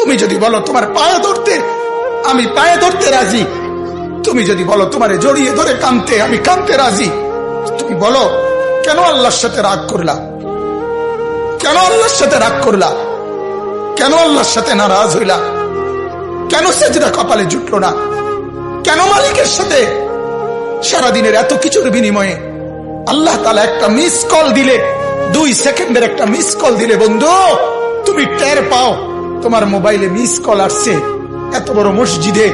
তুমি যদি বলো তোমার পায়ে ধরতে, আমি পায়ে ধরতে রাজি। তুমি যদি বলো তোমারে জড়িয়ে ধরে কাঁদতে, আমি কাঁদতে রাজি। তুমি বলো কেন আল্লাহর সাথে রাগ করলা, কেন আল্লাহর সাথে রাগ করলা, কেন আল্লাহর সাথে নারাজ হইলা, কেন সেজদা কপালে জুটলো না, কেন মালিকের সাথে সারাদিনের এত কিছুর বিনিময়ে আল্লাহ তাআলা একটা মিস কল দিলে, 2 সেকেন্ডের একটা মিস কল দিলে বন্ধু তুমি টের পাও তোমার মোবাইলে মিস কল আসছে। এত বড় মসজিদে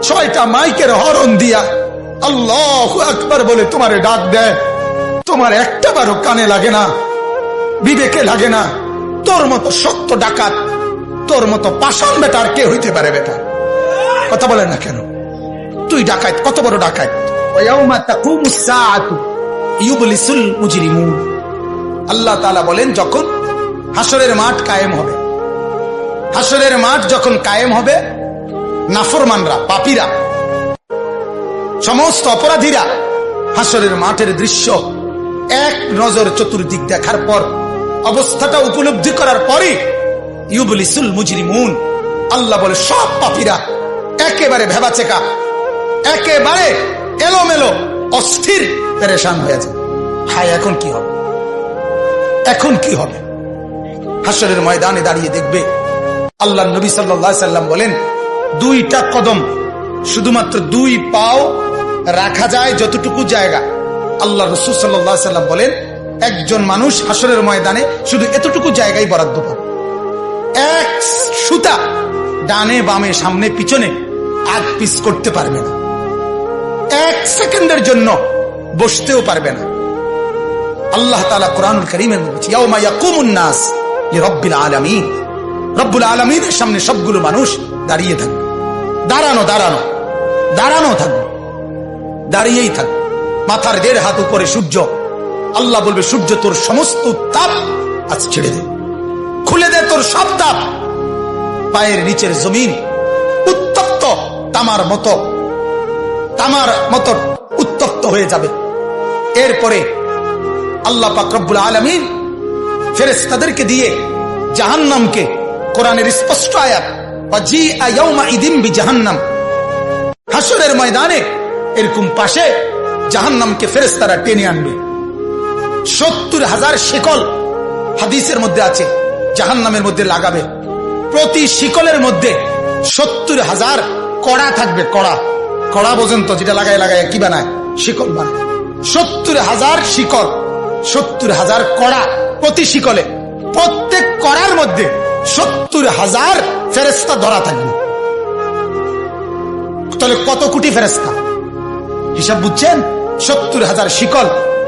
6টা মাইকের হরন দিয়া আল্লাহু আকবার বলে তোমারে ডাক দেয়, তোমার একটা বারও কানে লাগে না, বিবেকে লাগে না। তোর মতো সত্য ডাকাত, তোর মতো পাষাণ বেটা আর কে হইতে পারে? বেটা কথা বলে না কেন? তুই ডাকাত, কত বড় ডাকাত। আল্লাহ তাআলা বলেন যখন হাসরের মাঠ কায়েম হবে, হাসরের মাঠ যখন কায়েম হবে, নাফরমানরা, পাপীরা, সমস্ত অপরাধীরা হাসরের মাঠের দৃশ্য এক নজর চতুর্দিক দেখার পর, অবস্থাটা উপলব্ধি করার পরে ইউবলিসুল মুজরিমুন, আল্লাহ বলে সব পাপীরা একেবারে ভেবাচেকা, একেবারে এলোমেলো, অস্থির, পেরেশান হয়ে যায়। হায় এখন কি হবে, এখন কি হবে? হাসরের ময়দানে দাঁড়িয়ে দেখবে আল্লাহ নবী সাল্লাল্লাহু আলাইহি সাল্লাম বলেন 2টা কদম, শুধুমাত্র 2 পাও রাখা যায় যতটুকু জায়গা। আল্লাহ রাসূল সাল্লাল্লাহু আলাইহি সাল্লাম বলেন একজন মানুষ হাসরের ময়দানে শুধু এতটুকু জায়গায় বরাদ্দ পাবে। এক সুতা ডানে বামে সামনে পিছনে আগ পিছ করতে পারবে না, 1 সেকেন্ডের জন্য বসতেও পারবে না। আল্লাহ তাআলা কোরআনুল কারীমে বলেছেন ইয়াউমা ইয়াকুমুন নাস লিরাব্বিল আলামিন, রব্বুল আলামিনের সামনে সবগুলো মানুষ দাঁড়িয়ে থাকবে, দাঁড়ানো দাঁড়ানো দাঁড়ানো থাকবে, দাঁড়িয়েই থাকবে। মাথার 1.5 হাত উপরে সূর্য, আল্লাহ বলবে সূর্য তোর সমস্ত তাপ আজ ছেড়ে দে, খুলে দে তোর সব তাপ। পায়ের নিচের জমিন উত্তপ্ত তামার মতো, তামার মতো উত্তপ্ত হয়ে যাবে। এরপরে আল্লাহ পাক রব্বুল আলামিন ফেরেশতাদেরকে দিয়ে জাহান্নামকে, কোরআনের স্পষ্ট আয়াত ওয়াজিআ ইয়াউমাইযিন বিজাহান্নাম, হাসরের ময়দানে এরকম পাশে জাহান্নামকে ফেরেশতারা টেনে আনবে। 70,000 শিকল হাদিসের মধ্যে আছে জাহান্নামের মধ্যে লাগাবে। প্রতি শিকলের মধ্যে 70,000 কড়া থাকবে। কড়া, কড়া পর্যন্ত যেটা লাগায় লাগায় কি বানায়, শিকল বানায়। 70,000 শিকল, 70,000 কড়া প্রতি শিকলে। প্রত্যেক কড়ার মধ্যে 70,000 ফেরেশতা ধরা থাকবে। তাহলে কত কোটি ফেরেশতা হিসাব বুঝছেন? 70,000 শিকল,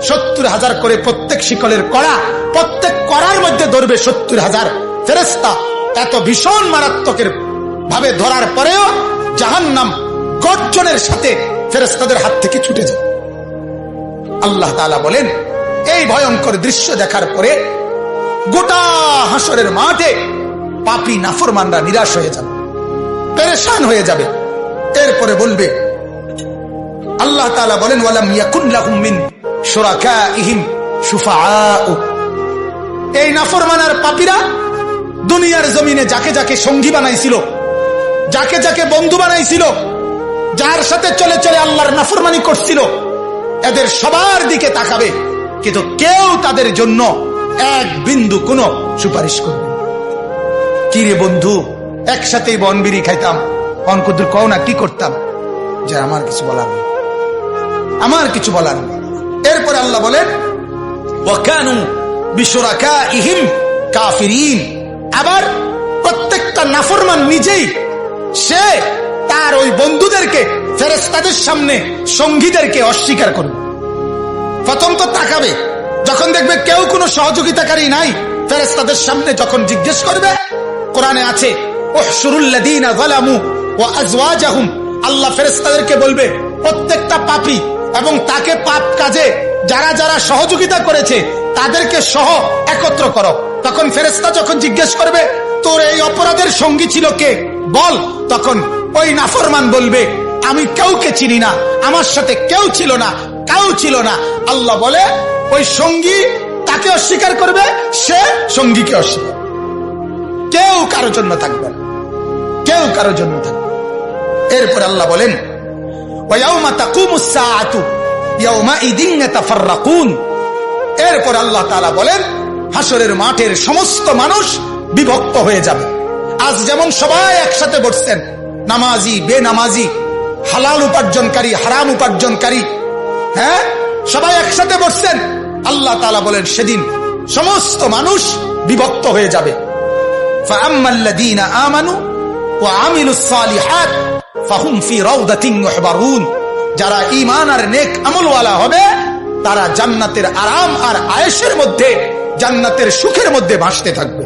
70,000 করে প্রত্যেক শিকলের কড়া, প্রত্যেক কড়ার মধ্যে ধরবে 70,000 ফেরেশতা। এত ভীষণ মারাত্মকের ভাবে ধরার পরেও জাহান্নাম গর্জনের সাথে ফেরেশতাদের হাত থেকে ছুটে যায়। আল্লাহ তাআলা বলেন এই ভয়ঙ্কর দৃশ্য দেখার পরে গোটা হাসরের মাঠে পাপী নাফরমানরা নিরাশ হয়ে যাবে, পেরেশান হয়ে যাবে। এরপরে বলবে আল্লাহ তাআলা বলেন ওয়ালাম ইয়াকুন লাহুম মিন শুরাকাইহিম শুফাআউ, এই নাফরমান আর পাপীরা দুনিয়ার জমিনে যাকে যাকে সঙ্গী বানাইছিল, যাকে যাকে বন্ধু বানাইছিল, যার সাথে চলে চলে আল্লাহর নাফরমানি করছিল, এদের সবার দিকে তাকাবে, কিন্তু কেউ তাদের জন্য এক বিন্দু কোনো সুপারিশ করবে না। কি রে বন্ধু, একসাথেই বনবিড়ি খাইতাম, অনকুদুর কও না কি করতাম, যে আমার কিছু বলার নেই, আমার কিছু বলার নেই। এরপরে আল্লাহ বলেন ওয়াকানু বিশুরাকাইহিম কাফিরিন, আবার প্রত্যেকটা নাফরমান নিজেই সে তার ওই বন্ধুদেরকে, ফেরেশতাদের সামনে সঙ্গীদেরকে অস্বীকার করবে। প্রথম তো তাকাবে, যখন দেখবে কেউ কোনো সহযোগিতাকারী নাই, ফেরেশতাদের সামনে যখন জিজ্ঞেস করবে, কোরআনে আছে উহশুরুল লাযীনা যালামু ওয়া আজওয়াজাহুম, আল্লাহ ফেরেশতাদেরকে বলবে প্রত্যেকটা পাপী এবং তাকে পাপ কাজে যারা যারা সহযোগিতা করেছে তাদেরকে সহ একত্র করো। তখন ফেরেশতা যখন জিজ্ঞেস করবে তোর এই অপরাধের সঙ্গী ছিল কে বল, তখন ওই নাফরমান বলবে আমি কাউকে চিনি না, আমার সাথে কেউ ছিল না, কেউ ছিল না। আল্লাহ বলে ওই সঙ্গী তাকে অস্বীকার করবে, সে সঙ্গীকে অস্বীকার, কেউ কারোর জন্য থাকবে না। কারো জন্য থাকবে। এরপর আল্লাহ বলেন ওয়ায়াউমা তাকুমুস সাআতু ইয়াউমাইদিন ইয়াতাফাররাকুন। এরপর আল্লাহ তাআলা বলেন হাসরের মাঠের সমস্ত মানুষ বিভক্ত হয়ে যাবে। আজ যেমন সবাই একসাথে বসছেন, নামাজি বেনামাজি, হালাল উপার্জনকারী হারাম উপার্জনকারী, হ্যাঁ সবাই একসাথে বসছেন। আল্লাহ তাআলা বলেন সেদিন সমস্ত মানুষ বিভক্ত হয়ে যাবে। ফাআম্মাল্লাযীনা আমানু ওয়া আমিলুস সালিহাত ফাহুম ফি রাউদাতিন ইউহবারুন। যারা ঈমান আর নেক আমলওয়ালা হবে তারা জান্নাতের আরাম আর আয়েশের মধ্যে, জান্নাতের সুখের মধ্যে ভাসতে থাকবে।